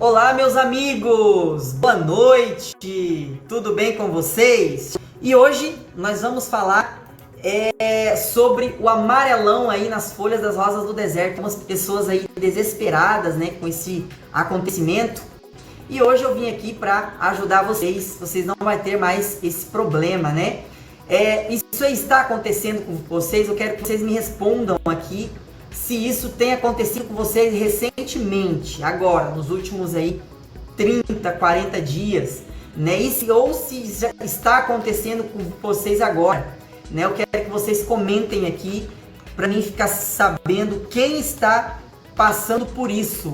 Olá, meus amigos! Boa noite! Tudo bem com vocês? E hoje nós vamos falar sobre o amarelão aí nas folhas das rosas do deserto. Algumas pessoas aí desesperadas, né, com esse acontecimento. E hoje eu vim aqui para ajudar vocês. Vocês não vão ter mais esse problema, né? Isso aí está acontecendo com vocês? Eu quero que vocês me respondam aqui se isso tem acontecido com vocês recentemente, agora, nos últimos aí 30, 40 dias, né? Ou se já está acontecendo com vocês agora, né? Eu quero que vocês comentem aqui para mim ficar sabendo quem está passando por isso.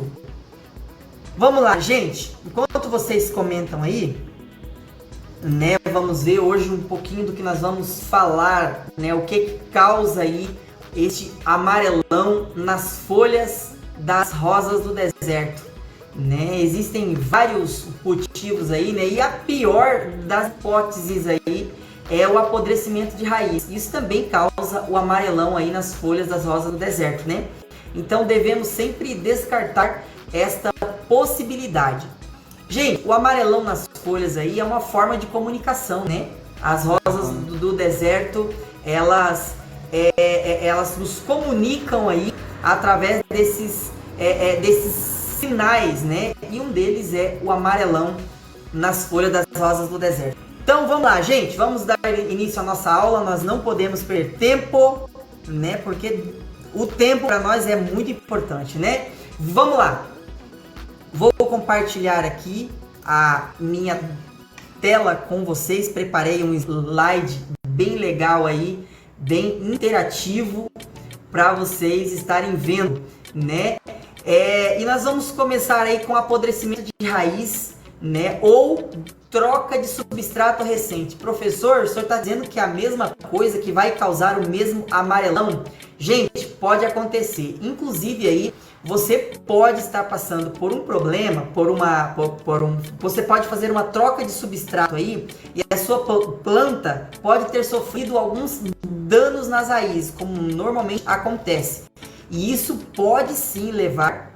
Vamos lá, gente. Enquanto vocês comentam aí, né? Vamos ver hoje um pouquinho do que nós vamos falar, né? O que causa aí este amarelão nas folhas das rosas do deserto, né? Existem vários motivos aí, né? E a pior das hipóteses aí é o apodrecimento de raiz. Isso também causa o amarelão aí nas folhas das rosas do deserto, né? Então devemos sempre descartar esta possibilidade. Gente, o amarelão nas folhas aí é uma forma de comunicação, né? As rosas do deserto, elas nos comunicam aí através desses sinais, né? E um deles é o amarelão nas folhas das rosas do deserto. Então vamos lá, gente, vamos dar início à nossa aula. Nós não podemos perder tempo, né? Porque o tempo para nós é muito importante, né? Vamos lá. Vou compartilhar aqui a minha tela com vocês. Preparei um slide bem legal aí, bem interativo para vocês estarem vendo, né? E nós vamos começar aí com apodrecimento de raiz, né? Ou troca de substrato recente. Professor, o senhor está dizendo que é a mesma coisa que vai causar o mesmo amarelão? Gente, pode acontecer. Inclusive aí, você pode estar passando por um problema, você pode fazer uma troca de substrato aí e a sua planta pode ter sofrido alguns danos nas raízes, como normalmente acontece. E isso pode sim levar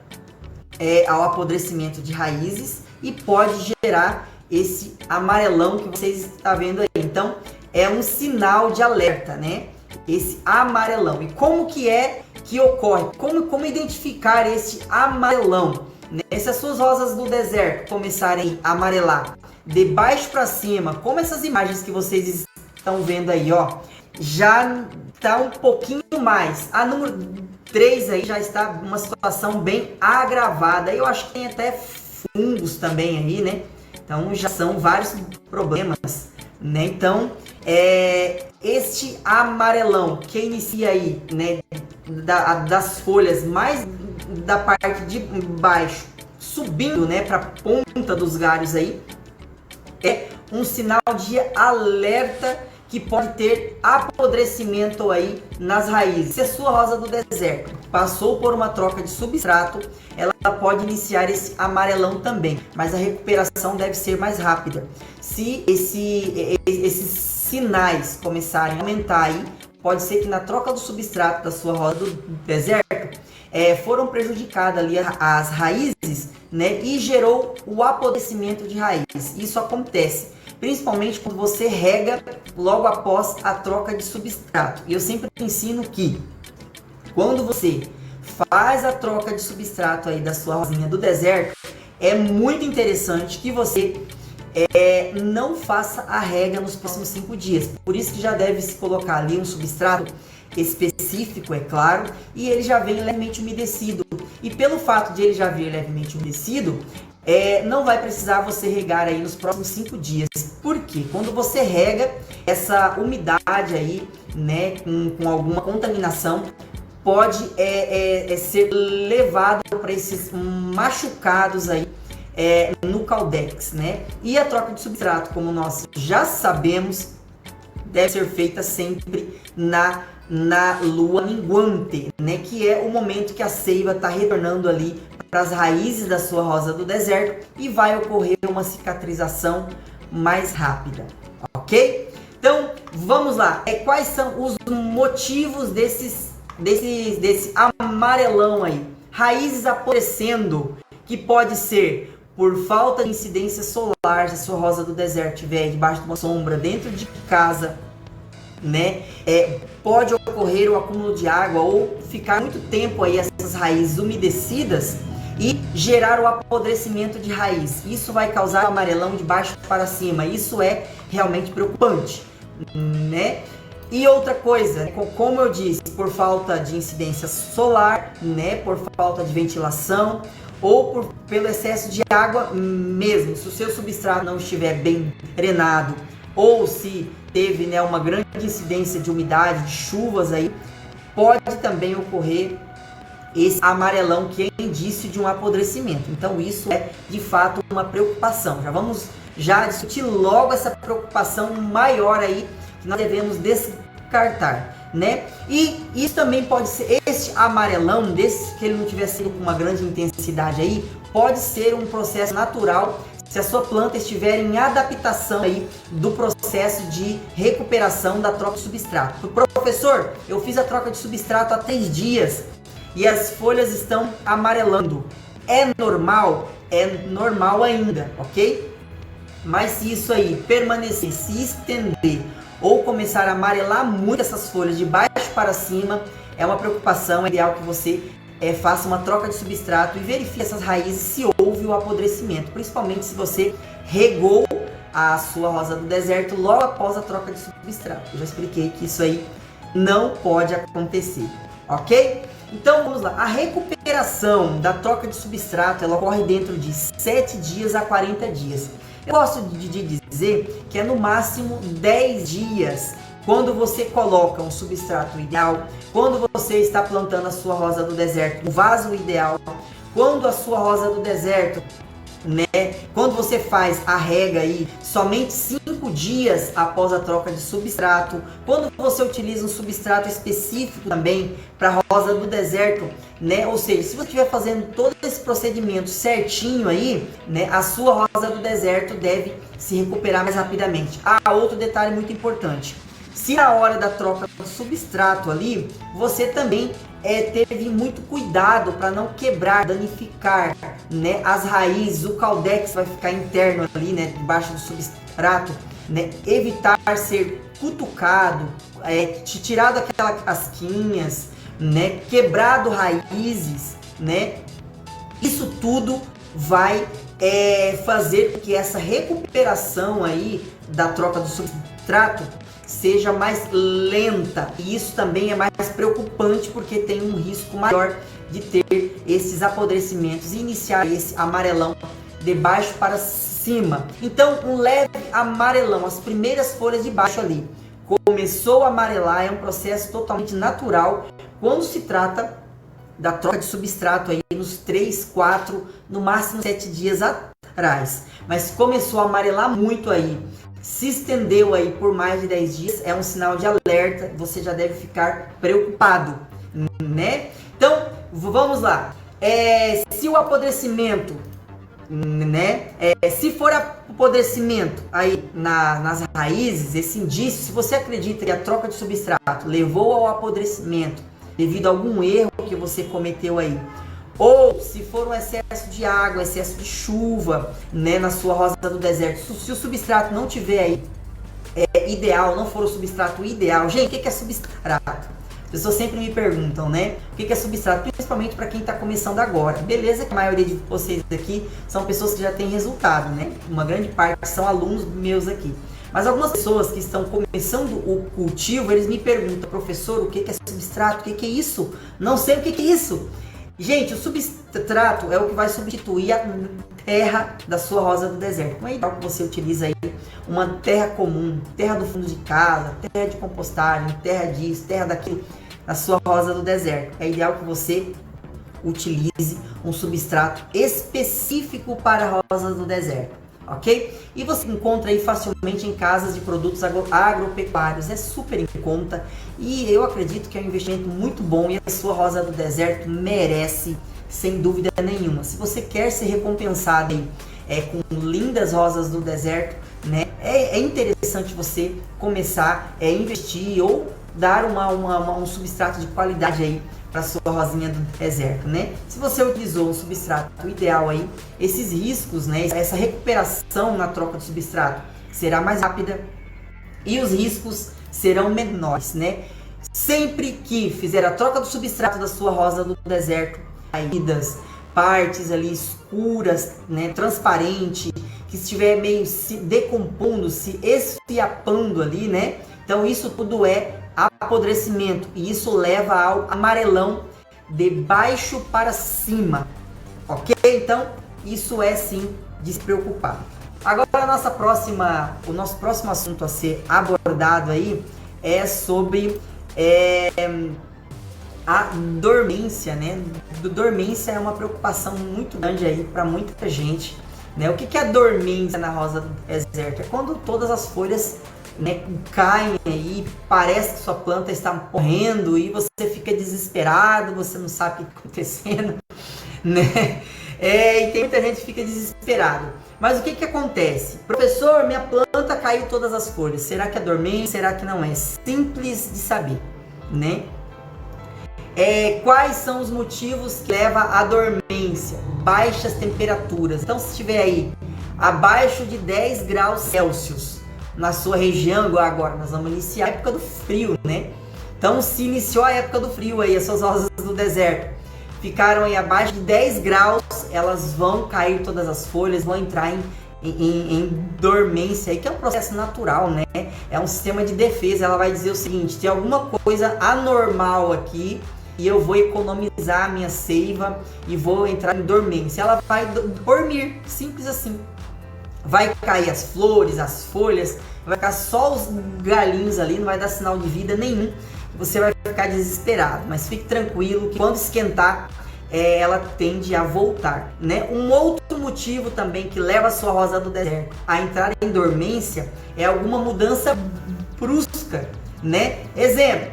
ao apodrecimento de raízes e pode gerar esse amarelão que vocês estão vendo aí. Então, é um sinal de alerta, né? Esse amarelão. E como que é que ocorre? Como identificar esse amarelão? Né? Se as suas rosas do deserto começarem a amarelar de baixo para cima, como essas imagens que vocês estão vendo aí, ó, já está um pouquinho mais. A número 3 aí já está uma situação bem agravada. Eu acho que tem até fungos também aí, né? Então já são vários problemas, né? Então, este amarelão que inicia aí, né, das folhas mais da parte de baixo, subindo, né, para a ponta dos galhos aí, é um sinal de alerta que pode ter apodrecimento aí nas raízes. Se a sua rosa do deserto passou por uma troca de substrato, ela pode iniciar esse amarelão também, mas a recuperação deve ser mais rápida. Se esses sinais começarem a aumentar aí, pode ser que na troca do substrato da sua rosa do deserto foram prejudicadas ali as raízes, né, e gerou o apodrecimento de raiz. Isso acontece principalmente quando você rega logo após a troca de substrato. E eu sempre ensino que quando você faz a troca de substrato aí da sua rosinha do deserto, é muito interessante que você não faça a rega nos próximos 5 dias. Por isso que já deve se colocar ali um substrato específico, é claro, e ele já vem levemente umedecido. E pelo fato de ele já vir levemente umedecido, não vai precisar você regar aí nos próximos 5 dias. Porque quando você rega, essa umidade aí, né, com alguma contaminação, pode ser levado para esses machucados aí no caldex, né? E a troca de substrato, como nós já sabemos, deve ser feita sempre na lua minguante, né? Que é o momento que a seiva está retornando ali para as raízes da sua rosa do deserto e vai ocorrer uma cicatrização mais rápida, ok? Então, vamos lá. Quais são os motivos desse amarelão aí? Raízes apodrecendo, que pode ser por falta de incidência solar, se a sua rosa do deserto estiver debaixo de uma sombra, dentro de casa, né, pode ocorrer o acúmulo de água ou ficar muito tempo aí essas raízes umedecidas e gerar o apodrecimento de raiz. Isso vai causar amarelão de baixo para cima. Isso é realmente preocupante, né? E outra coisa, como eu disse, por falta de incidência solar, né, por falta de ventilação ou pelo excesso de água mesmo, se o seu substrato não estiver bem drenado ou se teve, né, uma grande incidência de umidade, de chuvas aí, pode também ocorrer esse amarelão que é indício de um apodrecimento. Então isso é de fato uma preocupação. Já vamos discutir logo essa preocupação maior aí que nós devemos descartar, né? E isso também pode ser, este amarelão, desse que ele não tiver sido com uma grande intensidade aí, pode ser um processo natural se a sua planta estiver em adaptação aí do processo de recuperação da troca de substrato. Professor, eu fiz a troca de substrato há 3 dias e as folhas estão amarelando. É normal? É normal ainda, ok? Mas se isso aí permanecer, se estender ou começar a amarelar muito essas folhas de baixo para cima, é uma preocupação. É ideal que você faça uma troca de substrato e verifique essas raízes se houve o apodrecimento, principalmente se você regou a sua rosa do deserto logo após a troca de substrato. Eu já expliquei que isso aí não pode acontecer, ok? Então vamos lá, a recuperação da troca de substrato ela ocorre dentro de 7 dias a 40 dias. Eu gosto de dizer que é no máximo 10 dias quando você coloca um substrato ideal, quando você está plantando a sua rosa do deserto no vaso ideal, quando a sua rosa do deserto, né, quando você faz a rega aí somente 5 dias após a troca de substrato, quando você utiliza um substrato específico também para a rosa do deserto, né, ou seja, se você estiver fazendo todo esse procedimento certinho aí, né, a sua rosa do deserto deve se recuperar mais rapidamente. Outro detalhe muito importante. Se na hora da troca do substrato ali, você também teve muito cuidado para não quebrar, danificar, né, as raízes, o caldex vai ficar interno ali, né, debaixo do substrato, né, evitar ser cutucado, tirado aquelas casquinhas, né, quebrado raízes, né, isso tudo vai fazer com que essa recuperação aí da troca do substrato seja mais lenta, e isso também é mais preocupante porque tem um risco maior de ter esses apodrecimentos e iniciar esse amarelão de baixo para cima. Então um leve amarelão, as primeiras folhas de baixo ali começou a amarelar, é um processo totalmente natural quando se trata da troca de substrato aí nos 3, 4, no máximo 7 dias atrás. Mas começou a amarelar muito aí, se estendeu aí por mais de 10 dias, é um sinal de alerta, você já deve ficar preocupado, né? Então, vamos lá. Se o apodrecimento, né? Se for apodrecimento aí nas raízes, esse indício, se você acredita que a troca de substrato levou ao apodrecimento devido a algum erro que você cometeu aí, ou se for um excesso de água, excesso de chuva, né, na sua rosa do deserto, se o substrato não tiver aí ideal, não for o substrato ideal. Gente, o que é substrato? As pessoas sempre me perguntam, né, o que é substrato, principalmente para quem está começando agora. Beleza que a maioria de vocês aqui são pessoas que já têm resultado, né, uma grande parte são alunos meus aqui. Mas algumas pessoas que estão começando o cultivo, eles me perguntam, professor, o que é substrato, o que é isso? Não sei o que é isso. Gente, o substrato é o que vai substituir a terra da sua rosa do deserto. Não é ideal que você utilize aí uma terra comum, terra do fundo de casa, terra de compostagem, terra disso, terra daquilo, na sua rosa do deserto. É ideal que você utilize um substrato específico para a rosa do deserto, ok? E você encontra aí facilmente em casas de produtos agropecuários, é super em conta e eu acredito que é um investimento muito bom e a sua rosa do deserto merece, sem dúvida nenhuma. Se você quer ser recompensado aí, com lindas rosas do deserto, né, é interessante você começar a investir ou dar um substrato de qualidade aí para sua rosinha do deserto, né? Se você utilizou um substrato ideal aí, esses riscos, né, essa recuperação na troca de substrato será mais rápida e os riscos serão menores, né? Sempre que fizer a troca do substrato da sua rosa do deserto, caídas, partes ali escuras, né, transparente, que estiver meio se decompondo, se esfiapando ali, né? Então isso tudo é apodrecimento e isso leva ao amarelão de baixo para cima, ok? Então isso é sim de se preocupar. Agora o nosso próximo assunto a ser abordado aí é sobre a dormência, né? Dormência é uma preocupação muito grande aí para muita gente, né? O que é a dormência na rosa do deserto? É quando todas as folhas, né, caem aí, parece que sua planta está morrendo e você fica desesperado, você não sabe o que está acontecendo, né? E tem muita gente que fica desesperado. Mas o que acontece? Professor, minha planta caiu todas as folhas. Será que é dormência? Será que não é? Simples de saber, né? Quais são os motivos que levam à dormência? Baixas temperaturas. Então, se estiver aí abaixo de 10 graus Celsius na sua região, igual agora, nós vamos iniciar a época do frio, né? Então, se iniciou a época do frio aí, as suas rosas do deserto ficaram aí abaixo de 10 graus, elas vão cair todas as folhas, vão entrar em dormência, aí, que é um processo natural, né? É um sistema de defesa. Ela vai dizer o seguinte: tem alguma coisa anormal aqui e eu vou economizar a minha seiva e vou entrar em dormência. Ela vai dormir, simples assim. Vai cair as flores, as folhas, vai ficar só os galinhos ali, não vai dar sinal de vida nenhum. Você vai ficar desesperado, mas fique tranquilo que quando esquentar, ela tende a voltar, né? Um outro motivo também que leva a sua rosa do deserto a entrar em dormência é alguma mudança brusca, né? Exemplo,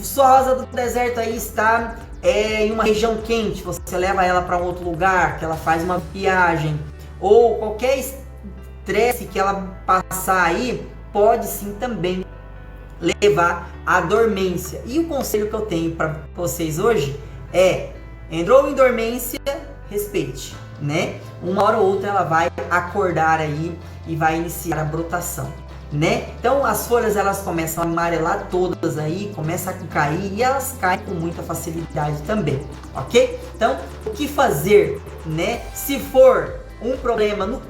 sua rosa do deserto aí está em uma região quente, você leva ela para um outro lugar, que ela faz uma viagem, ou qualquer estresse que ela passar aí, pode sim também levar à dormência. E o conselho que eu tenho para vocês hoje é: entrou em dormência, respeite, né? Uma hora ou outra ela vai acordar aí e vai iniciar a brotação, né? Então as folhas elas começam a amarelar todas aí, começam a cair e elas caem com muita facilidade também, ok? Então o que fazer, né? Se for um problema no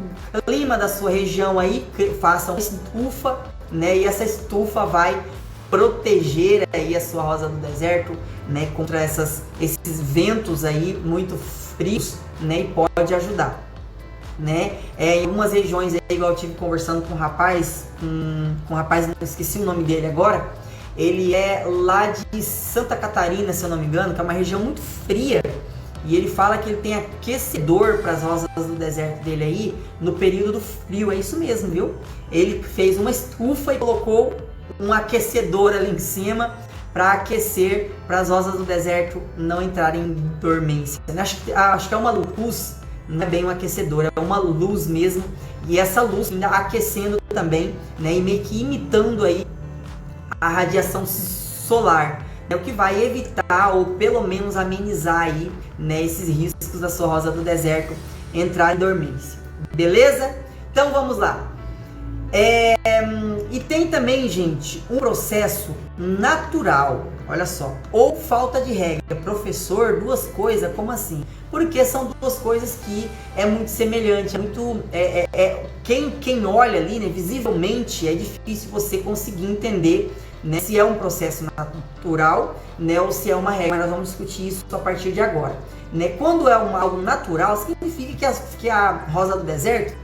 clima da sua região aí, faça uma estufa, né? E essa estufa vai proteger aí a sua rosa do deserto, né, contra esses ventos aí muito frios, né, e pode ajudar, né? Em algumas regiões aí, igual eu tive conversando com um rapaz, não esqueci o nome dele agora, ele é lá de Santa Catarina, se eu não me engano, que é uma região muito fria, e ele fala que ele tem aquecedor para as rosas do deserto dele aí no período do frio. É isso mesmo, viu? Ele fez uma estufa e colocou um aquecedor ali em cima para aquecer, para as rosas do deserto não entrarem em dormência. Acho que é uma luz, não é bem um aquecedor, é uma luz mesmo, e essa luz ainda aquecendo também, né, e meio que imitando aí a radiação solar, né, o que vai evitar ou pelo menos amenizar aí, né, esses riscos da sua rosa do deserto entrar em dormência. Beleza? Então vamos lá. E tem também, gente, um processo natural, olha só, ou falta de regra. Professor, duas coisas, como assim? Porque são duas coisas que é muito semelhante, quem olha ali, né, visivelmente, é difícil você conseguir entender, né, se é um processo natural, né, ou se é uma regra. Mas nós vamos discutir isso a partir de agora, né? Quando é algo natural, significa que a rosa do deserto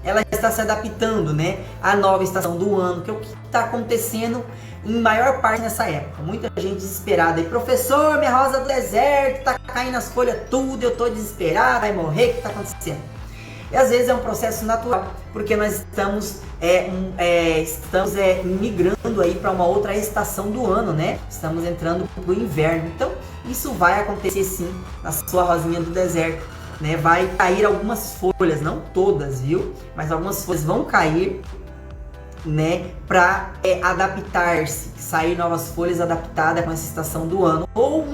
ela está se adaptando, né, à nova estação do ano, que é o que está acontecendo em maior parte nessa época. Muita gente desesperada aí: professor, minha rosa do deserto está caindo as folhas tudo, eu estou desesperada, vai morrer, o que está acontecendo? E às vezes é um processo natural, porque nós estamos migrando aí para uma outra estação do ano, né? Estamos entrando para o inverno. Então isso vai acontecer sim na sua rosinha do deserto, né? Vai cair algumas folhas, não todas, viu? Mas algumas folhas vão cair né, para adaptar-se, sair novas folhas adaptadas com essa estação do ano, ou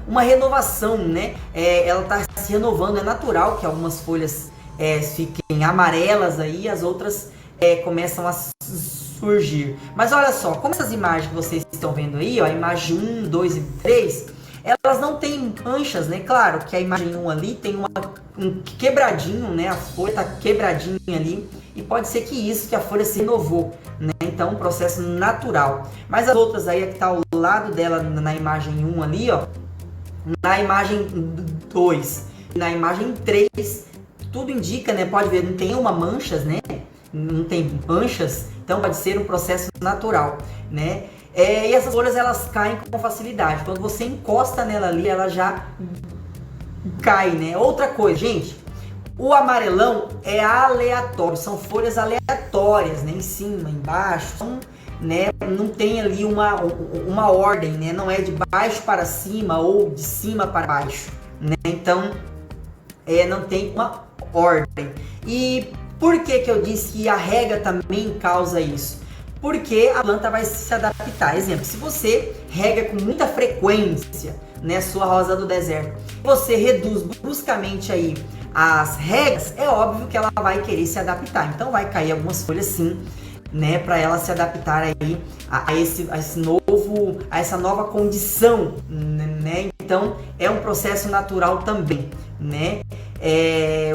uma renovação, né, ela está se renovando. É natural que algumas folhas fiquem amarelas aí, as outras começam a surgir. Mas olha só, como essas imagens que vocês estão vendo aí, ó, a imagem 1, 2 e 3, elas não têm manchas, né? Claro que a imagem 1 ali tem um quebradinho, né? A folha tá quebradinha ali, e pode ser que a folha se renovou, né? Então, um processo natural. Mas as outras aí, que tá ao lado dela na imagem 1 ali, ó, na imagem 2 e na imagem 3, tudo indica, né? Pode ver, não tem uma manchas, né? Não tem manchas, então pode ser um processo natural, né? E essas folhas, elas caem com facilidade. Quando você encosta nela ali, ela já cai, né? Outra coisa, gente, o amarelão é aleatório, são folhas aleatórias, né? Em cima, embaixo, né? Não tem ali uma ordem, né? Não é de baixo para cima ou de cima para baixo, né? Então, não tem uma ordem. E por que eu disse que a rega também causa isso? Porque a planta vai se adaptar. Exemplo, se você rega com muita frequência, né, sua rosa do deserto, você reduz bruscamente aí as regas, é óbvio que ela vai querer se adaptar. Então vai cair algumas folhas sim, né, para ela se adaptar aí a essa nova condição, né? Então é um processo natural também, né?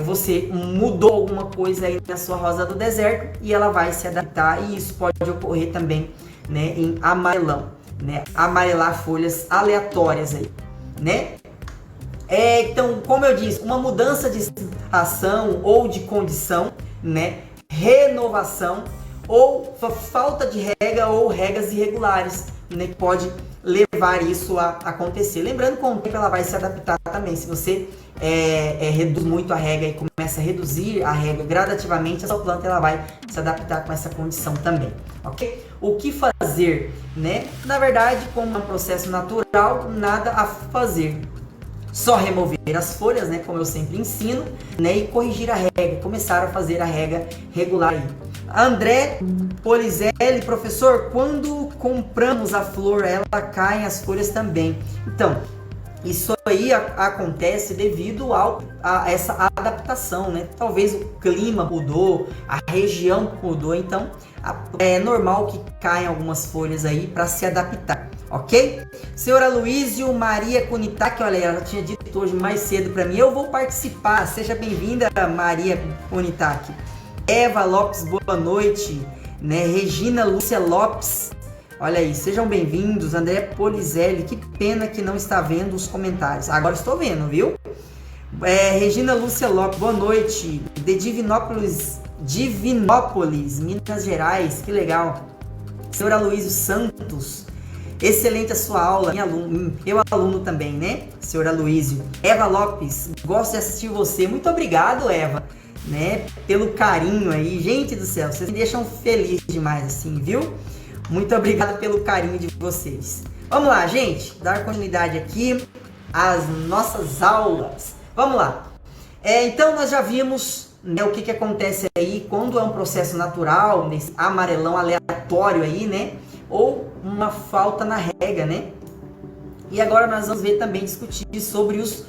Você mudou alguma coisa aí na sua rosa do deserto e ela vai se adaptar, e isso pode ocorrer também, né, em amarelão, né? Amarelar folhas aleatórias aí, né? Então, como eu disse, uma mudança de estação ou de condição, né? Renovação ou falta de rega ou regas irregulares, né? Que pode levar isso a acontecer. Lembrando que com o tempo ela vai se adaptar também. Se você reduz muito a rega e começa a reduzir a rega gradativamente, a sua planta ela vai se adaptar com essa condição também, ok? O que fazer, né? Na verdade, como é um processo natural, nada a fazer. Só remover as folhas, né? Como eu sempre ensino, né? E corrigir a rega, começar a fazer a rega regular aí. André Polizelli, professor, quando compramos a flor, ela cai as folhas também. Então, isso aí acontece devido a essa adaptação, né? Talvez o clima mudou, a região mudou, então é normal que caiam algumas folhas aí para se adaptar, ok? Senhora Luísio Maria Kunitaki, olha, ela tinha dito hoje mais cedo para mim, eu vou participar, seja bem-vinda, Maria Kunitaki. Eva Lopes, boa noite, né? Regina Lúcia Lopes, olha aí, sejam bem-vindos. André Polizelli, que pena que não está vendo os comentários. Agora estou vendo, viu? Regina Lúcia Lopes, boa noite. De Divinópolis, Minas Gerais, que legal. Senhora Luísio Santos, excelente a sua aula, meu aluno também, né? Senhora Luísio. Eva Lopes, gosto de assistir você. Muito obrigado, Eva, né? Pelo carinho aí. Gente do céu, vocês me deixam feliz demais assim, viu? Muito obrigado pelo carinho de vocês. Vamos lá, gente, dar continuidade aqui às nossas aulas. Vamos lá. Então, nós já vimos, né, o que acontece aí quando é um processo natural, nesse amarelão aleatório aí, né? Ou uma falta na rega, né? E agora nós vamos ver também, discutir sobre os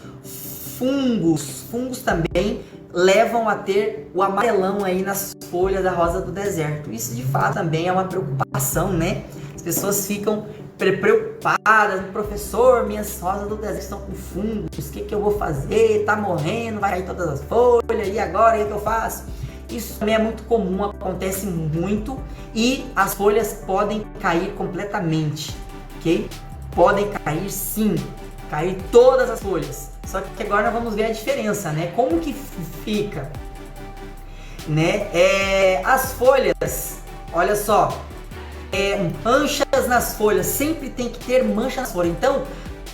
fungos. Fungos também levam a ter o amarelão aí nas folhas da rosa do deserto. Isso de fato também é uma preocupação, né? As pessoas ficam preocupadas, professor, minhas rosas do deserto estão com fungos, o que eu vou fazer? Tá morrendo, vai cair todas as folhas, e agora o que eu faço? Isso também é muito comum, acontece muito, e as folhas podem cair completamente, ok? Podem cair sim, cair todas as folhas. Só que agora nós vamos ver a diferença, né? Como que fica, né? As folhas, olha só, manchas nas folhas, sempre tem que ter mancha nas folhas. Então,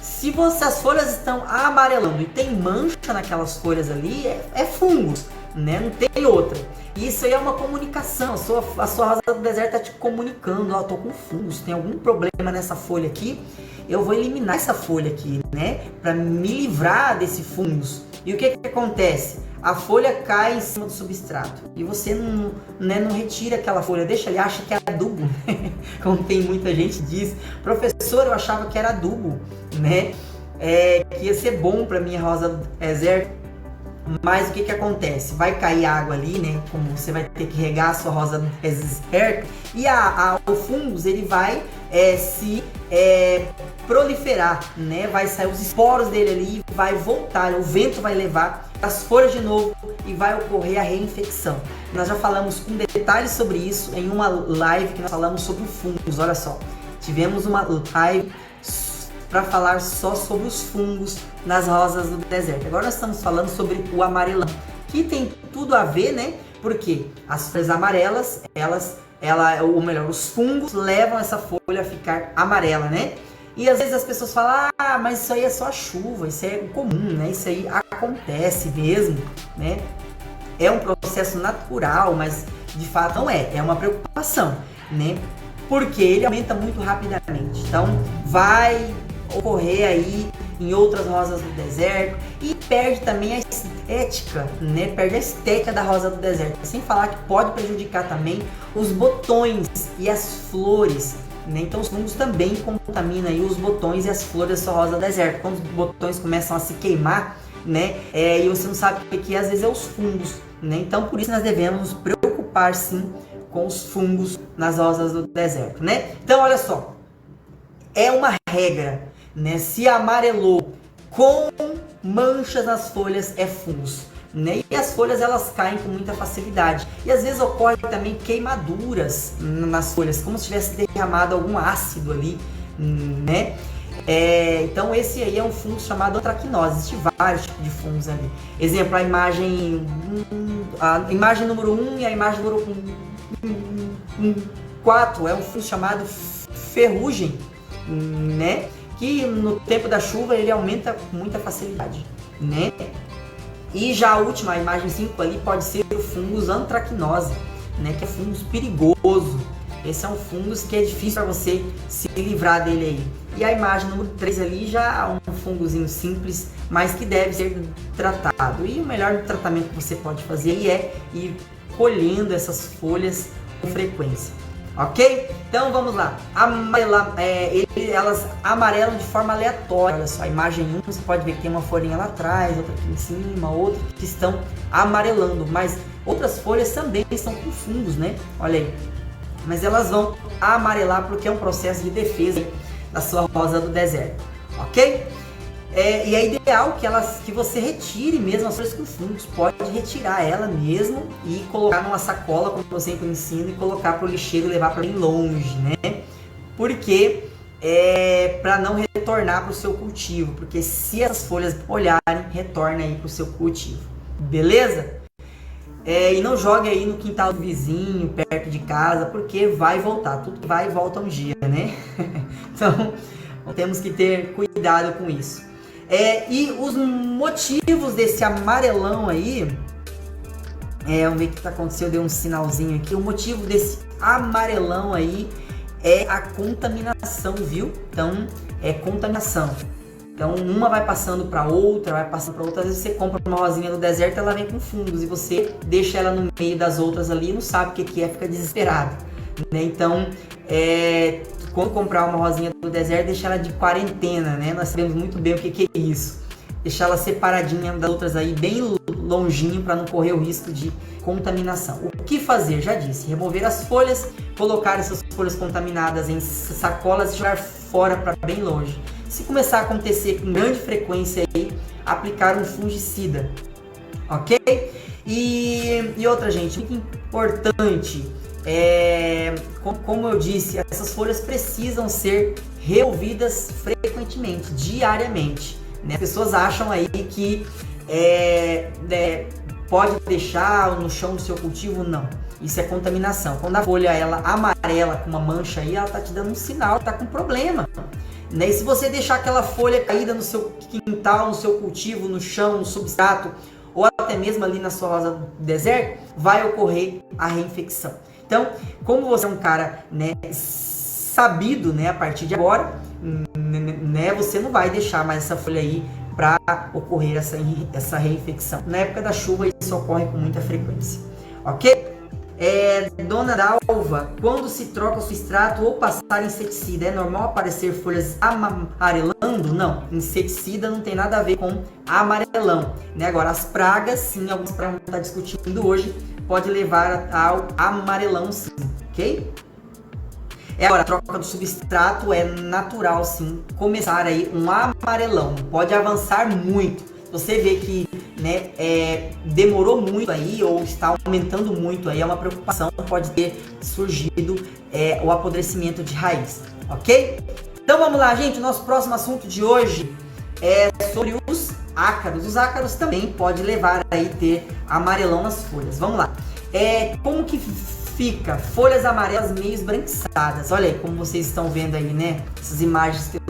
se as folhas estão amarelando e tem mancha naquelas folhas ali, é fungos, né? Não tem outra. E isso aí é uma comunicação, a sua rosa do deserto está te comunicando, ó, tô com fungos, tem algum problema nessa folha aqui, eu vou eliminar essa folha aqui, né? Para me livrar desse fungos. E o que acontece? a folha cai em cima do substrato e você não, né, não retira aquela folha, deixa ali, acha que é adubo, como tem muita gente diz, professor, eu achava que era adubo, né, que ia ser bom para minha rosa do deserto. Mas o que acontece? Vai cair água ali, né? Como você vai ter que regar a sua rosa do deserto. E o fungos, ele vai se proliferar, né? Vai sair os esporos dele ali, vai voltar, o vento vai levar as folhas de novo e vai ocorrer a reinfecção. Nós já falamos com detalhes sobre isso em uma live que nós falamos sobre fungos. Olha só, tivemos uma live para falar só sobre os fungos nas rosas do deserto. Agora nós estamos falando sobre o amarelão, que tem tudo a ver, né? Porque as folhas amarelas, ou melhor, os fungos levam essa folha a ficar amarela, né? E às vezes as pessoas falam, mas isso aí é só a chuva, isso é comum, né? Isso aí acontece mesmo, né? É um processo natural, mas de fato não é. É uma preocupação, né? Porque ele aumenta muito rapidamente. Então vai ocorrer aí em outras rosas do deserto e perde também a estética, né? Perde a estética da rosa do deserto. Sem falar que pode prejudicar também os botões e as flores, né? Então os fungos também contaminam aí os botões e as flores da sua rosa do deserto. Quando os botões começam a se queimar, né? E você não sabe o que às vezes é os fungos, né? Então por isso nós devemos nos preocupar sim com os fungos nas rosas do deserto, né? Então olha só, é uma regra, né? Se amarelou com manchas nas folhas é fungos, né? E as folhas elas caem com muita facilidade e às vezes ocorre também queimaduras nas folhas, como se tivesse derramado algum ácido ali, né? Então esse aí é um fungo chamado antracnose. Existem vários tipos de fungos ali. Exemplo, a imagem número 1 e a imagem número 4 é um fungo chamado ferrugem, né? Que no tempo da chuva ele aumenta com muita facilidade, né? E já a última, a imagem 5 ali, pode ser o fungus antracnose, né? Que é fungus perigoso. Esse é um fungus que é difícil para você se livrar dele aí. E a imagem número 3 ali já é um fungozinho simples, mas que deve ser tratado. E o melhor tratamento que você pode fazer é ir colhendo essas folhas com frequência. Ok? Então vamos lá. Elas amarelam de forma aleatória. Olha só, a imagem 1 você pode ver que tem uma folhinha lá atrás, outra aqui em cima, outra que estão amarelando. Mas outras folhas também estão com fungos, né? Olha aí. Mas elas vão amarelar porque é um processo de defesa da sua rosa do deserto. Ok? E é ideal que você retire mesmo as folhas com fungos. Pode retirar ela mesmo e colocar numa sacola, como eu sempre ensino, e colocar para o lixeiro e levar para bem longe, né? Porque para não retornar para o seu cultivo. Porque se essas folhas olharem, retorna aí para o seu cultivo. Beleza? E não jogue aí no quintal do vizinho, perto de casa, porque vai voltar. Tudo que vai e volta um dia, né? Então, temos que ter cuidado com isso. E os motivos desse amarelão aí, vamos ver o que aconteceu, deu um sinalzinho aqui. O motivo desse amarelão aí é a contaminação, viu? Então, é contaminação. Então, uma vai passando para outra, às vezes você compra uma rosinha do deserto, ela vem com fungos e você deixa ela no meio das outras ali e não sabe o que é, fica desesperado, né? Então, quando comprar uma rosinha do deserto, deixa ela de quarentena, né? Nós sabemos muito bem o que é isso. Deixar ela separadinha das outras aí, bem longinho, para não correr o risco de contaminação. O que fazer? Já disse, remover as folhas, colocar essas folhas contaminadas em sacolas e jogar fora para bem longe. Se começar a acontecer com grande frequência aí, aplicar um fungicida, ok? E outra, gente, muito importante, como eu disse, essas folhas precisam ser removidas frequentemente, diariamente, né? As pessoas acham aí que pode deixar no chão do seu cultivo, não. Isso é contaminação. Quando a folha ela amarela com uma mancha aí, ela tá te dando um sinal, tá com problema. Né? E se você deixar aquela folha caída no seu quintal, no seu cultivo, no chão, no substrato, ou até mesmo ali na sua rosa do deserto, vai ocorrer a reinfecção. Então, como você é um cara, né, sabido, né, a partir de agora, né, você não vai deixar mais essa folha aí para ocorrer essa reinfecção. Na época da chuva isso ocorre com muita frequência, ok? Dona Dalva, quando se troca o substrato ou passar inseticida, é normal aparecer folhas amarelando? Não, inseticida não tem nada a ver com amarelão, né? Agora, as pragas, sim, algumas pragas que a gente está discutindo hoje, pode levar ao amarelão, sim, ok? Agora, a troca do substrato é natural, sim, começar aí um amarelão, pode avançar muito. Você vê que, né, demorou muito aí ou está aumentando muito aí, é uma preocupação, pode ter surgido o apodrecimento de raiz, ok? Então vamos lá, gente, o nosso próximo assunto de hoje é sobre os ácaros. Os ácaros também podem levar aí ter amarelão nas folhas. Vamos lá. Como que fica? Folhas amarelas meio esbranquiçadas. Olha aí como vocês estão vendo aí, né? Essas imagens que eu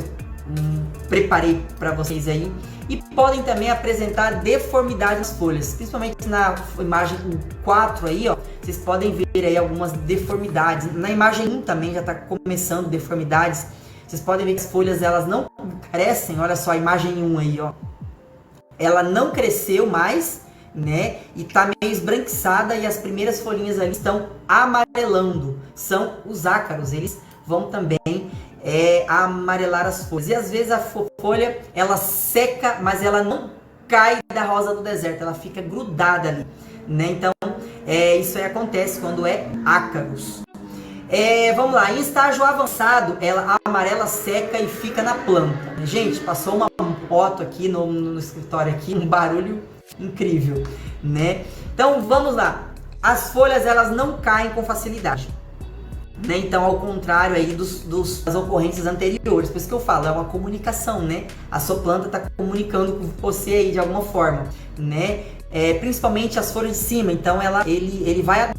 preparei para vocês aí. E podem também apresentar deformidades nas folhas, principalmente na imagem 4 aí, ó, vocês podem ver aí algumas deformidades. Na imagem 1 também já está começando deformidades. Vocês podem ver que as folhas elas não crescem, olha só a imagem 1 aí, ó. Ela não cresceu mais, né? E tá meio esbranquiçada e as primeiras folhinhas ali estão amarelando. São os ácaros, eles vão também amarelar as folhas. E às vezes a folha ela seca, mas ela não cai da rosa do deserto, ela fica grudada ali, né? Então isso aí acontece quando é ácaros. Vamos lá, em estágio avançado ela amarela, seca e fica na planta. Gente, passou uma moto aqui no escritório aqui, um barulho incrível, né? Então vamos lá, as folhas elas não caem com facilidade, né? Então, ao contrário aí das ocorrências anteriores, por isso que eu falo, é uma comunicação, né? A sua planta está comunicando com você aí de alguma forma, né? Principalmente as folhas de cima, então ele vai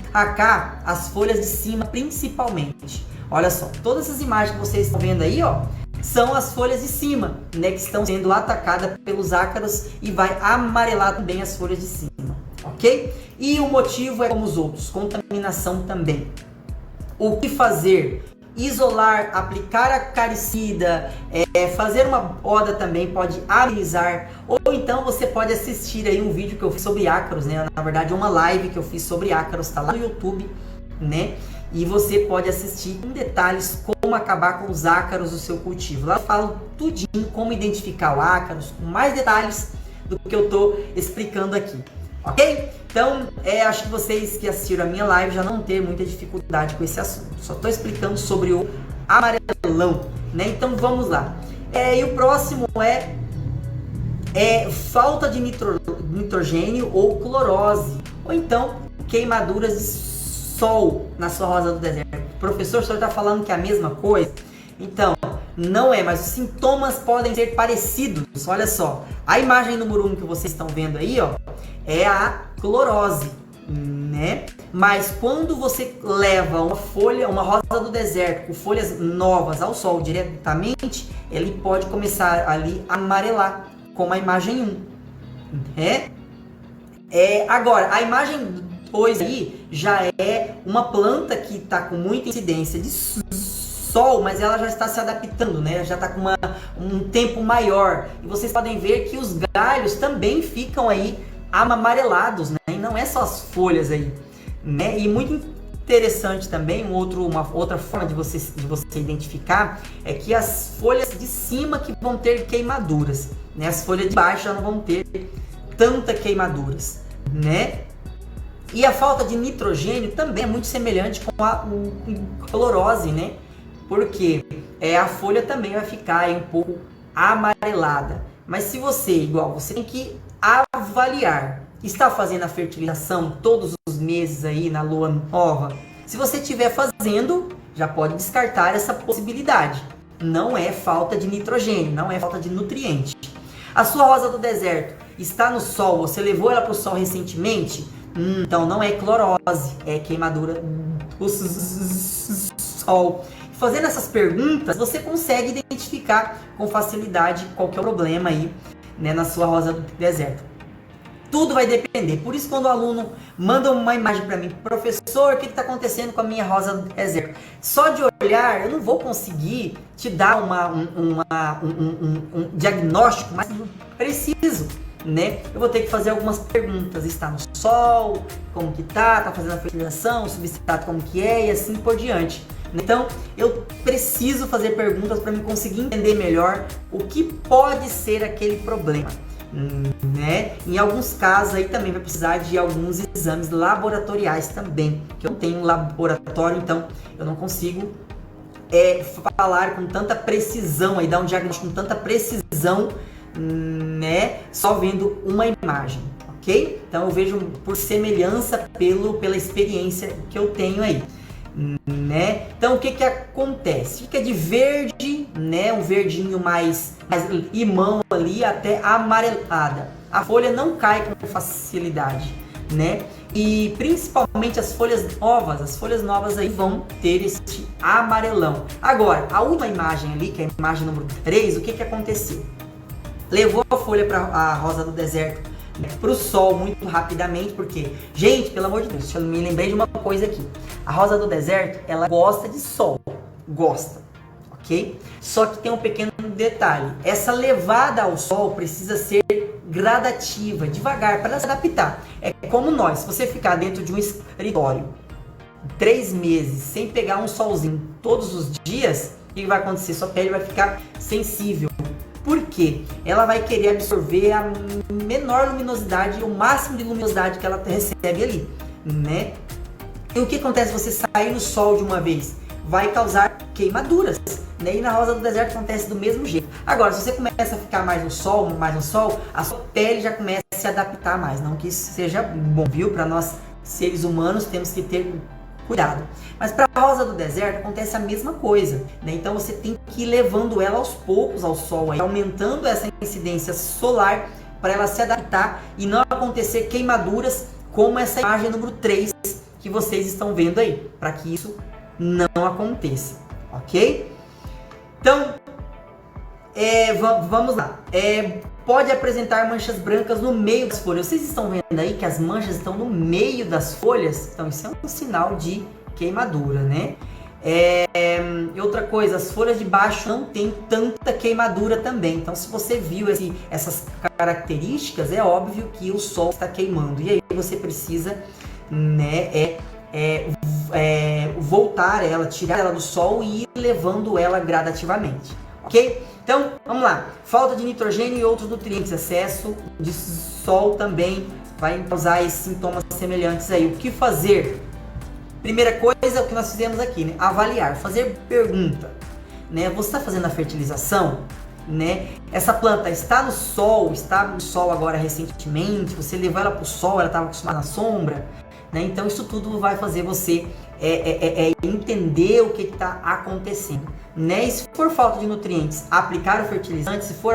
atacar as folhas de cima principalmente. Olha só, todas essas imagens que vocês estão vendo aí, ó, são as folhas de cima, né? Que estão sendo atacadas pelos ácaros e vai amarelar também as folhas de cima, ok? E o motivo é como os outros, contaminação também. O que fazer? Isolar, aplicar acaricida, fazer uma poda também pode amenizar, ou então você pode assistir aí um vídeo que eu fiz sobre ácaros, né? Na verdade uma live que eu fiz sobre ácaros, tá lá no YouTube, né? E você pode assistir em detalhes como acabar com os ácaros do seu cultivo. Lá eu falo tudinho como identificar o ácaros, com mais detalhes do que eu tô explicando aqui, ok? Então, acho que vocês que assistiram a minha live já não ter muita dificuldade com esse assunto. Só estou explicando sobre o amarelão, né? Então, vamos lá. E o próximo é falta de nitrogênio ou clorose. Ou então, queimaduras de sol na sua rosa do deserto. Professor, o senhor está falando que é a mesma coisa? Então, não é, mas os sintomas podem ser parecidos. Olha só, a imagem número 1 que vocês estão vendo aí, ó, é a clorose, né? Mas quando você leva uma rosa do deserto com folhas novas ao sol diretamente, ele pode começar ali a amarelar, como a imagem 1, né? Agora, a imagem 2 aí já é uma planta que está com muita incidência de sol, mas ela já está se adaptando, né? Já está com um tempo maior. E vocês podem ver que os galhos também ficam aí amarelados, né? E não é só as folhas aí, né? E muito interessante também, uma outra forma de você identificar é que as folhas de cima que vão ter queimaduras, né? As folhas de baixo já não vão ter tanta queimaduras, né? E a falta de nitrogênio também é muito semelhante com a clorose, né? Porque a folha também vai ficar aí um pouco amarelada. Mas se você tem que avaliar, está fazendo a fertilização todos os meses aí na lua nova? Se você estiver fazendo, já pode descartar essa possibilidade. Não é falta de nitrogênio, não é falta de nutriente. A sua rosa do deserto está no sol, você levou ela para o sol recentemente? Então não é clorose, é queimadura do sol. Fazendo essas perguntas, você consegue identificar com facilidade qual que é o problema aí, né, na sua rosa do deserto. Tudo vai depender. Por isso, quando o aluno manda uma imagem para mim, professor, o que está acontecendo com a minha rosa do deserto? Só de olhar, eu não vou conseguir te dar um diagnóstico mais preciso, né? Eu vou ter que fazer algumas perguntas. Está no sol? Como que tá? Tá fazendo a fertilização? O substrato como que é? E assim por diante. Então, eu preciso fazer perguntas para me conseguir entender melhor o que pode ser aquele problema. Né? Em alguns casos aí também vai precisar de alguns exames laboratoriais também, que eu não tenho um laboratório, então eu não consigo falar com tanta precisão, aí dar um diagnóstico com tanta precisão, né? Só vendo uma imagem, ok? Então eu vejo por semelhança pela experiência que eu tenho aí. Né? Então o que que acontece? Fica de verde, né? Um verdinho mais limão ali até amarelada. A folha não cai com facilidade, né? E principalmente as folhas novas aí vão ter este amarelão. Agora, a última imagem ali, que é a imagem número 3, o que que aconteceu? Levou a folha para a rosa do deserto para o sol muito rapidamente, porque, gente, pelo amor de Deus, eu me lembrei de uma coisa aqui. A rosa do deserto, ela gosta de sol, gosta, ok? Só que tem um pequeno detalhe, essa levada ao sol precisa ser gradativa, devagar, para ela se adaptar. É como nós, se você ficar dentro de um escritório 3 meses sem pegar um solzinho todos os dias, o que vai acontecer? Sua pele vai ficar sensível. Por quê? Ela vai querer absorver a menor luminosidade, o máximo de luminosidade que ela recebe ali, né? E o que acontece se você sair no sol de uma vez? Vai causar queimaduras, né? E na rosa do deserto acontece do mesmo jeito. Agora, se você começa a ficar mais no sol, a sua pele já começa a se adaptar mais. Não que isso seja bom, viu? Para nós seres humanos temos que ter cuidado. Mas para a rosa do deserto acontece a mesma coisa, né? Então você tem que ir levando ela aos poucos ao sol, aí, aumentando essa incidência solar para ela se adaptar e não acontecer queimaduras como essa imagem número 3 que vocês estão vendo aí, para que isso não aconteça, ok? Então, vamos lá. Pode apresentar manchas brancas no meio das folhas. Vocês estão vendo aí que as manchas estão no meio das folhas? Então isso é um sinal de queimadura, né? Outra coisa, as folhas de baixo não tem tanta queimadura também. Então se você viu essas características, é óbvio que o sol está queimando. E aí você precisa, né, voltar ela, tirar ela do sol e ir levando ela gradativamente, ok? Então, vamos lá. Falta de nitrogênio e outros nutrientes. Excesso de sol também vai causar esses sintomas semelhantes aí. O que fazer? Primeira coisa, o que nós fizemos aqui, né? Avaliar, fazer pergunta, né? Você está fazendo a fertilização, né? Essa planta está no sol agora recentemente, você levou ela para o sol, ela estava acostumada na sombra, né? Então isso tudo vai fazer você entender o que está acontecendo, né? E se for falta de nutrientes, aplicar o fertilizante. Se for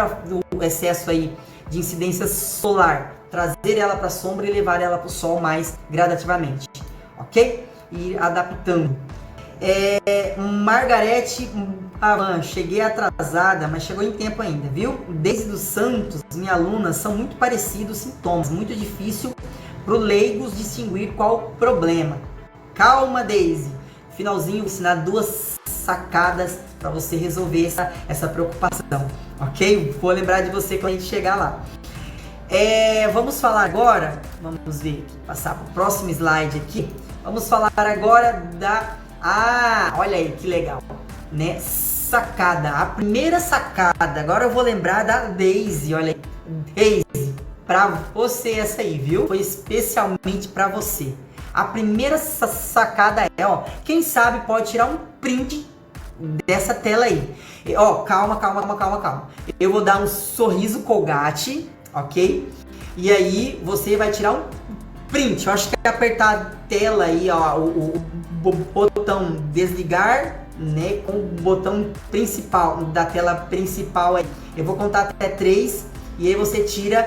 o excesso aí de incidência solar, trazer ela para a sombra e levar ela para o sol mais gradativamente, ok? E adaptando. Margarete Pavan, cheguei atrasada, mas chegou em tempo ainda, viu? Desde dos Santos, minha aluna, são muito parecidos os sintomas, muito difícil para os leigos distinguir qual o problema. Calma, Daisy. Finalzinho, vou ensinar 2 sacadas para você resolver essa preocupação, ok? Vou lembrar de você quando a gente chegar lá. Vamos falar agora, vamos ver aqui, passar para o próximo slide aqui. Vamos falar agora olha aí que legal, né? Sacada, a primeira sacada. Agora eu vou lembrar da Daisy, olha aí, Daisy, para você essa aí, viu? Foi especialmente para você. A primeira sacada quem sabe pode tirar um print dessa tela aí. Calma. Eu vou dar um sorriso Colgate, ok? E aí você vai tirar um print. Eu acho que é apertar a tela aí, o botão desligar, né? Com o botão principal, da tela principal aí. Eu vou contar até 3 e aí você tira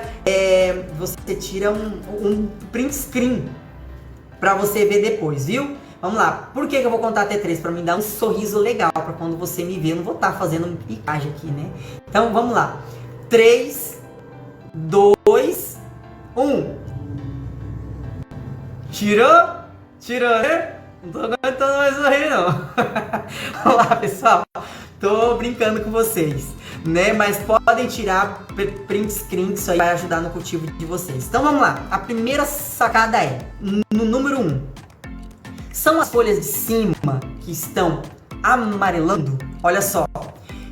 um print screen para você ver depois, viu? Vamos lá. Por que eu vou contar até 3? Para me dar um sorriso legal, para quando você me ver, eu não vou estar fazendo picagem aqui, né? Então, vamos lá. 3, 2, 1. Tirou? Tirou, né? Não tô aguentando mais sorrir, não. Vamos lá, pessoal. Tô brincando com vocês, né? Mas podem tirar print screen, isso aí vai ajudar no cultivo de vocês. Então vamos lá. A primeira sacada é, no número 1, são as folhas de cima que estão amarelando. Olha só.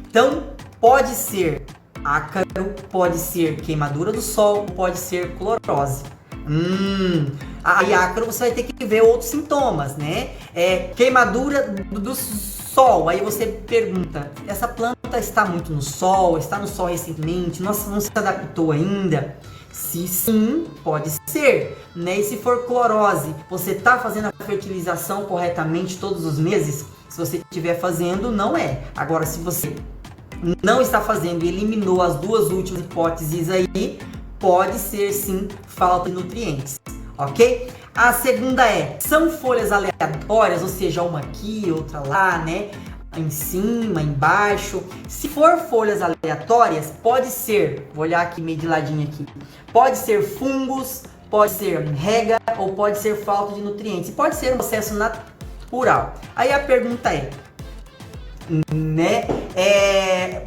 Então pode ser ácaro, pode ser queimadura do sol, pode ser clorose. Aí ácaro você vai ter que ver outros sintomas, né? Queimadura do sol. Aí você pergunta, essa planta está muito no sol? Está no sol recentemente? Nossa, não se adaptou ainda? Se sim, pode ser, né? E se for clorose, você está fazendo a fertilização corretamente todos os meses? Se você estiver fazendo, não é. Agora, se você não está fazendo e eliminou as duas últimas hipóteses aí, pode ser sim falta de nutrientes, ok? A segunda são folhas aleatórias, ou seja, uma aqui, outra lá, né? Em cima, embaixo. Se for folhas aleatórias, pode ser, vou olhar aqui meio de ladinho aqui, pode ser fungos, pode ser rega ou pode ser falta de nutrientes. Pode ser um processo natural. Aí a pergunta né?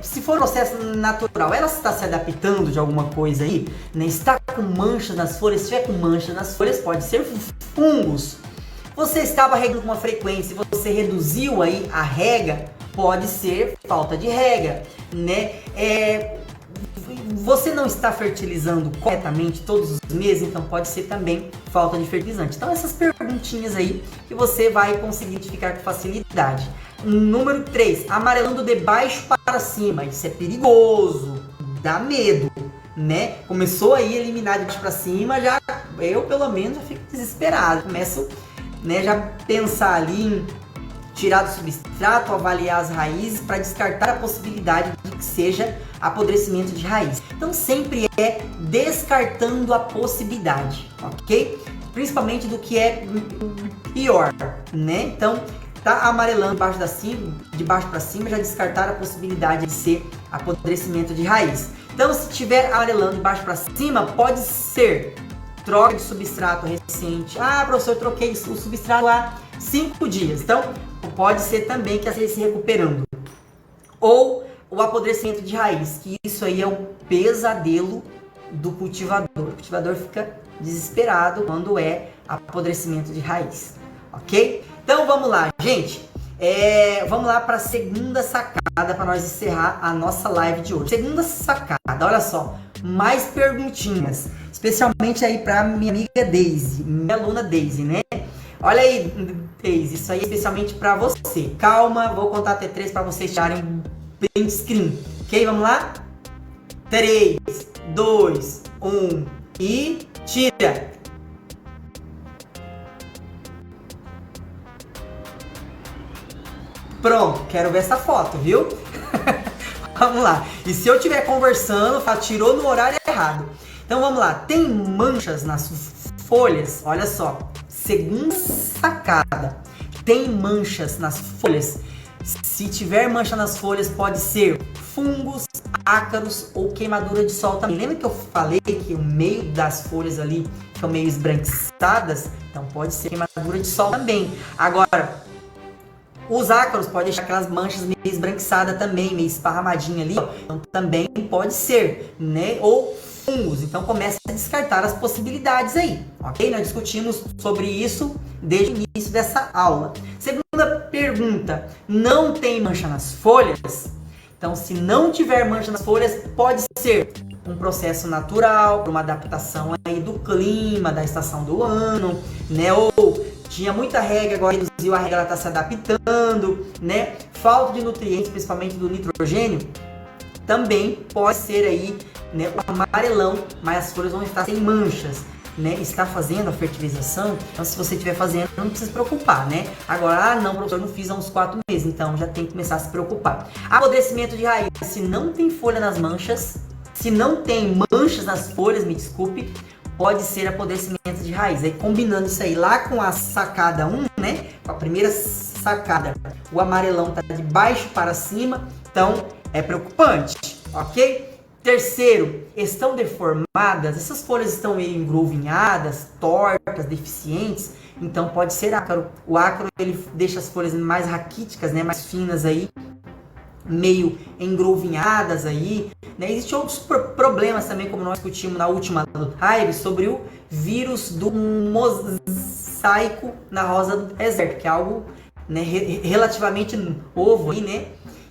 Se for um processo natural, ela está se adaptando de alguma coisa aí, né? Está com manchas nas folhas? Se tiver com manchas nas folhas, pode ser fungos. Você estava regando com uma frequência, você reduziu aí a rega, pode ser falta de rega, né? Você não está fertilizando corretamente todos os meses, então pode ser também falta de fertilizante. Então essas perguntinhas aí que você vai conseguir identificar com facilidade. Número 3, amarelando de baixo para cima. Isso é perigoso, dá medo, né? Começou aí a eliminar de baixo para cima, já eu pelo menos já fico desesperado. Começo, né, já pensar ali em tirar do substrato, avaliar as raízes para descartar a possibilidade de que seja apodrecimento de raiz. Então sempre descartando a possibilidade, ok? Principalmente do que é pior, né? Então tá amarelando de baixo para cima, já descartaram a possibilidade de ser apodrecimento de raiz. Então se tiver amarelando de baixo para cima, pode ser troca de substrato recente. Ah, professor, eu troquei o substrato há 5 dias. Então pode ser também que esteja se recuperando. Ou o apodrecimento de raiz, que isso aí é um pesadelo do cultivador. O cultivador fica desesperado quando é apodrecimento de raiz, ok? Então vamos lá, gente. Vamos lá para a segunda sacada para nós encerrar a nossa live de hoje. Segunda sacada, olha só, mais perguntinhas, especialmente aí para minha amiga Daisy, minha aluna Daisy, né? Olha aí, Daisy, isso aí é especialmente para você. Calma, vou contar até 3 para vocês tirarem print screen, ok? Vamos lá? 3, 2, 1 e tira! Pronto, quero ver essa foto, viu? Vamos lá. E se eu estiver conversando, tirou no horário errado. Então vamos lá. Tem manchas nas folhas? Olha só. Segunda sacada. Tem manchas nas folhas? Se tiver mancha nas folhas, pode ser fungos, ácaros ou queimadura de sol também. Lembra que eu falei que o meio das folhas ali ficam meio esbranquiçadas? Então pode ser queimadura de sol também. Agora, os ácaros podem deixar aquelas manchas meio esbranquiçadas também, meio esparramadinha ali. Então também pode ser, né? Ou fungos. Então começa a descartar as possibilidades aí, ok? Nós discutimos sobre isso desde o início dessa aula. Segunda pergunta, não tem mancha nas folhas? Então se não tiver mancha nas folhas, pode ser um processo natural, uma adaptação aí do clima, da estação do ano, né? Ou tinha muita rega, agora reduziu a rega, ela está se adaptando, né? Falta de nutrientes, principalmente do nitrogênio, também pode ser aí, né, o amarelão, mas as folhas vão estar sem manchas, né? Está fazendo a fertilização, então se você estiver fazendo, não precisa se preocupar, né? Agora, não, professor, não fiz há uns 4 meses, então já tem que começar a se preocupar. Apodrecimento de raiz, se não tem folha nas manchas, se não tem manchas nas folhas, me desculpe, pode ser apodrecimento de raiz. Aí combinando isso aí lá com a sacada 1, né? Com a primeira sacada, o amarelão tá de baixo para cima, então é preocupante, ok? Terceiro, estão deformadas, essas folhas estão meio engruvinhadas, tortas, deficientes, então pode ser ácaro. O ácaro ele deixa as folhas mais raquíticas, né, mais finas aí, meio engruvinhadas aí, né? Existem outros problemas também, como nós discutimos na última live, sobre o vírus do mosaico na rosa do deserto, que é algo, né, relativamente novo aí, né?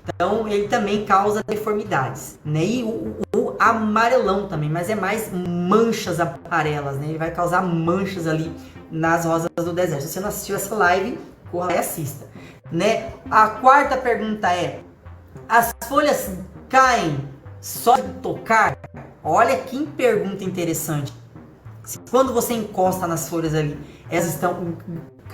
Então ele também causa deformidades, né? E o amarelão também, mas é mais manchas amarelas, né? Ele vai causar manchas ali nas rosas do deserto. Se você não assistiu essa live, corra e assista, né? A quarta pergunta é: as folhas caem só de tocar? Olha que pergunta interessante. Quando você encosta nas folhas ali, elas estão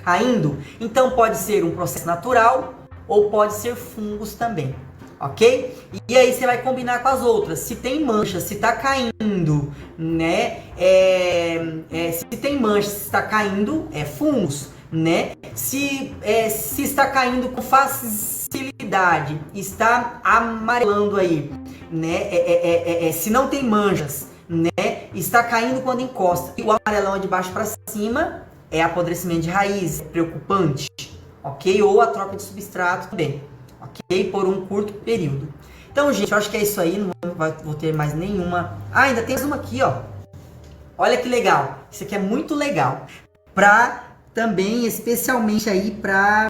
caindo? Então pode ser um processo natural ou pode ser fungos também, ok? E aí você vai combinar com as outras. Se tem mancha, se está caindo, né? Se tem mancha, se está caindo, é fungos, né? Se está caindo com facilidade, está amarelando aí, né? Se não tem manchas, né? Está caindo quando encosta. E o amarelão é de baixo para cima, é apodrecimento de raiz, é preocupante, ok? Ou a troca de substrato também, ok? Por um curto período. Então, gente, eu acho que é isso aí. Não vou ter mais nenhuma. Ah, ainda tem mais uma aqui, ó. Olha que legal. Isso aqui é muito legal. Também, especialmente aí pra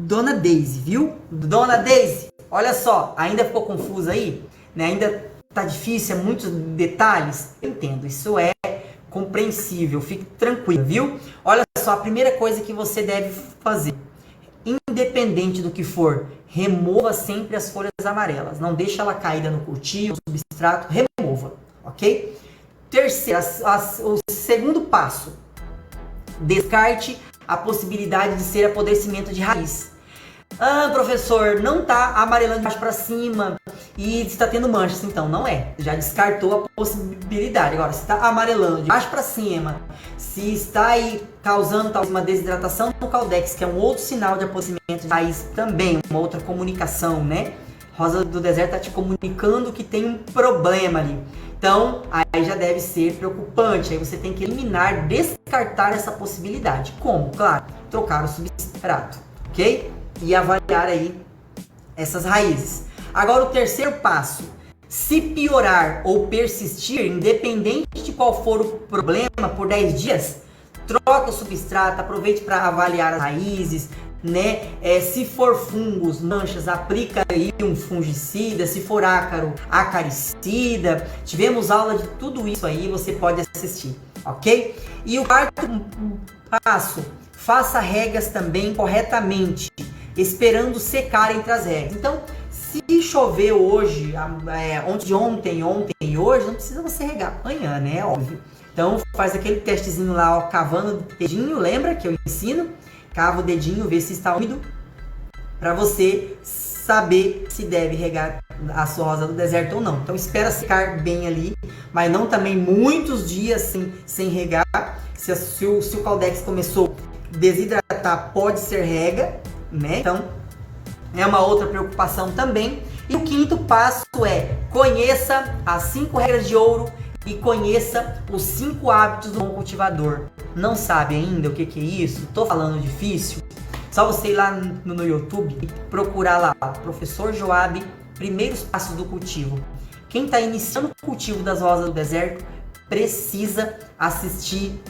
Dona Daisy, viu? Dona Daisy, olha só. Ainda ficou confusa aí? Né? Ainda tá difícil, é muitos detalhes? Eu entendo, isso é compreensível, fique tranquilo, viu? Olha só, a primeira coisa que você deve fazer, independente do que for, remova sempre as folhas amarelas. Não deixa ela caída no cultivo, no substrato, remova, ok? Terceiro, o segundo passo, descarte a possibilidade de ser apodrecimento de raiz. Ah, professor, não tá amarelando de baixo para cima e está tendo manchas. Então, não é. Já descartou a possibilidade. Agora, se está amarelando de baixo para cima, se está aí causando talvez uma desidratação no caldex, que é um outro sinal de apodrecimento de raiz também, uma outra comunicação, né? Rosa do deserto está te comunicando que tem um problema ali. Então, aí já deve ser preocupante. Aí você tem que eliminar, descartar essa possibilidade. Como? Claro, trocar o substrato, ok? E avaliar aí essas raízes. Agora o terceiro passo, se piorar ou persistir, independente de qual for o problema, por 10 dias, troca o substrato, aproveite para avaliar as raízes, né? Se for fungos, manchas, aplica aí um fungicida, se for ácaro, acaricida. Tivemos aula de tudo isso aí, você pode assistir, ok? E o quarto passo, faça regas também corretamente, esperando secar entre as regas. Então, se chover hoje, ontem e hoje, não precisa você regar amanhã, né? Óbvio. Então, faz aquele testezinho lá, ó, cavando o dedinho, lembra que eu ensino? Cava o dedinho, vê se está úmido, para você saber se deve regar a sua rosa do deserto ou não. Então, espera secar bem ali, mas não também muitos dias sem regar. Se o caldex começou a desidratar, pode ser rega, né? Então, é uma outra preocupação também. E o quinto passo é: conheça as 5 regras de ouro e conheça os 5 hábitos do bom cultivador. Não sabe ainda o que é isso? Tô falando difícil? Só você ir lá no YouTube e procurar lá, Professor Joab, primeiros passos do cultivo. Quem está iniciando o cultivo das rosas do deserto precisa assistir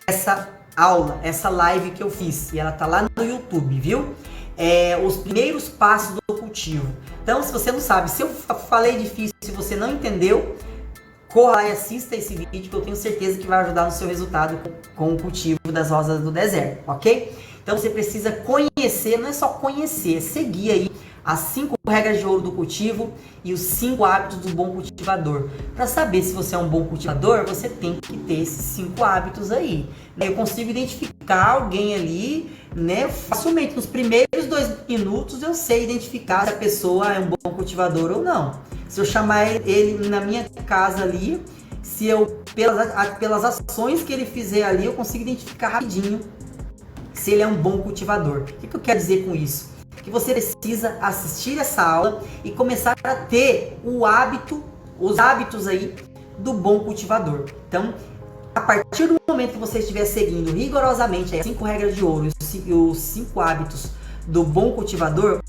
essa aula, essa live que eu fiz, e ela tá lá no YouTube, viu? Os primeiros passos do cultivo. Então, se você não sabe, se eu falei difícil, se você não entendeu, corra lá e assista esse vídeo, que eu tenho certeza que vai ajudar no seu resultado com o cultivo das rosas do deserto, ok? Então você precisa conhecer, não é só conhecer, é seguir aí as 5 regras de ouro do cultivo e os 5 hábitos do bom cultivador. Para saber se você é um bom cultivador, você tem que ter esses 5 hábitos aí. Eu consigo identificar alguém ali, né, facilmente. Nos primeiros 2 minutos eu sei identificar se a pessoa é um bom cultivador ou não. Se eu chamar ele na minha casa ali, se eu, pelas ações que ele fizer ali, eu consigo identificar rapidinho se ele é um bom cultivador. O que eu quero dizer com isso? que você precisa assistir essa aula e começar a ter os hábitos aí do bom cultivador. Então, a partir do momento que você estiver seguindo rigorosamente as 5 regras de ouro e os 5 hábitos do bom cultivador,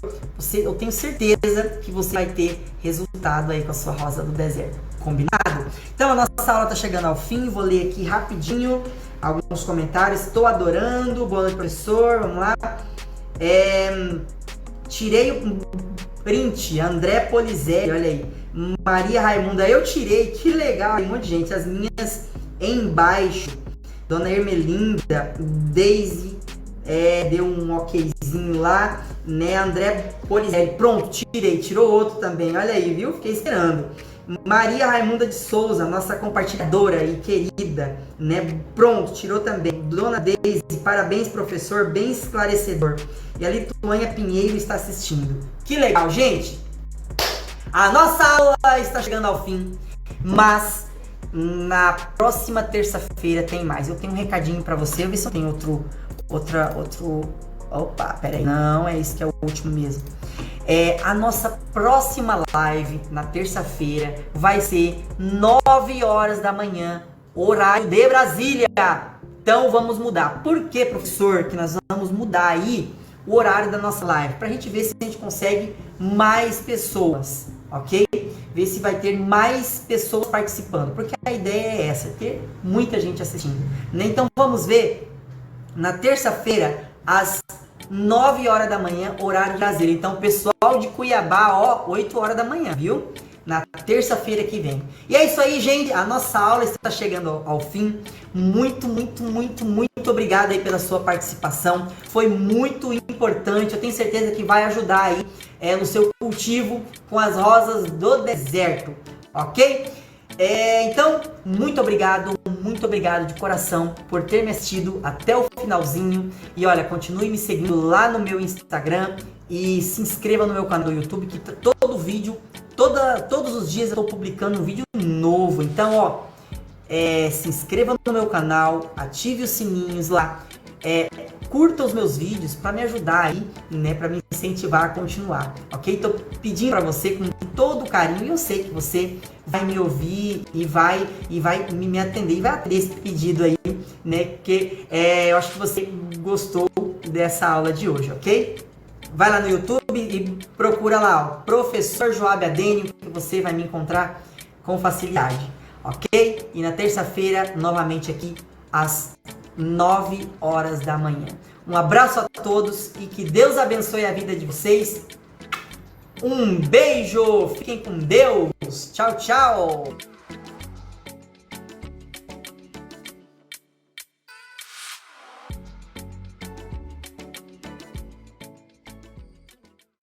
eu tenho certeza que você vai ter resultado aí com a sua rosa do deserto. Combinado? Então a nossa aula está chegando ao fim, vou ler aqui rapidinho alguns comentários. Estou adorando, boa noite, professor, vamos lá. Tirei o print, André Polizelli, olha aí. Maria Raimunda, eu tirei, que legal, tem um monte de gente. As minhas embaixo, Dona Ermelinda, Daisy, deu um okzinho lá, né? André Polizelli, pronto, tirou outro também, olha aí, viu? Fiquei esperando. Maria Raimunda de Souza, nossa compartilhadora e querida, né? Pronto, tirou também. Dona Deise, parabéns, professor, bem esclarecedor. E a Lituânia Pinheiro está assistindo. Que legal, gente! A nossa aula está chegando ao fim, mas na próxima terça-feira tem mais. Eu tenho um recadinho para você, eu ver se eu tenho outro... Opa, peraí. Não, é isso que é o último mesmo. A nossa próxima live, na terça-feira, vai ser 9 horas da manhã, horário de Brasília. Então vamos mudar. Por que, professor, que nós vamos mudar aí o horário da nossa live? Pra gente ver se a gente consegue mais pessoas, ok? Ver se vai ter mais pessoas participando. Porque a ideia é essa, ter muita gente assistindo. Então vamos ver na terça-feira, às 9 horas da manhã, horário de Brasília. Então, pessoal de Cuiabá, 8 horas da manhã, viu? Na terça-feira que vem. E é isso aí, gente. A nossa aula está chegando ao fim. Muito obrigado aí pela sua participação. Foi muito importante. Eu tenho certeza que vai ajudar aí no seu cultivo com as rosas do deserto, ok? Então, muito obrigado de coração por ter me assistido até o finalzinho. E olha, continue me seguindo lá no meu Instagram e se inscreva no meu canal do YouTube, que todo vídeo, todos os dias eu estou publicando um vídeo novo. Então, se inscreva no meu canal, ative os sininhos lá, curta os meus vídeos para me ajudar aí, né, para me incentivar a continuar, ok? Tô pedindo para você com todo carinho, e eu sei que você vai me ouvir e vai me atender e vai atender esse pedido aí, né, porque eu acho que você gostou dessa aula de hoje, ok? Vai lá no YouTube e procura lá, Professor Joab Adenio, que você vai me encontrar com facilidade, ok? E na terça-feira, novamente aqui, às 9 horas da manhã. Um abraço a todos e que Deus abençoe a vida de vocês. Um beijo, fiquem com Deus. Tchau, tchau.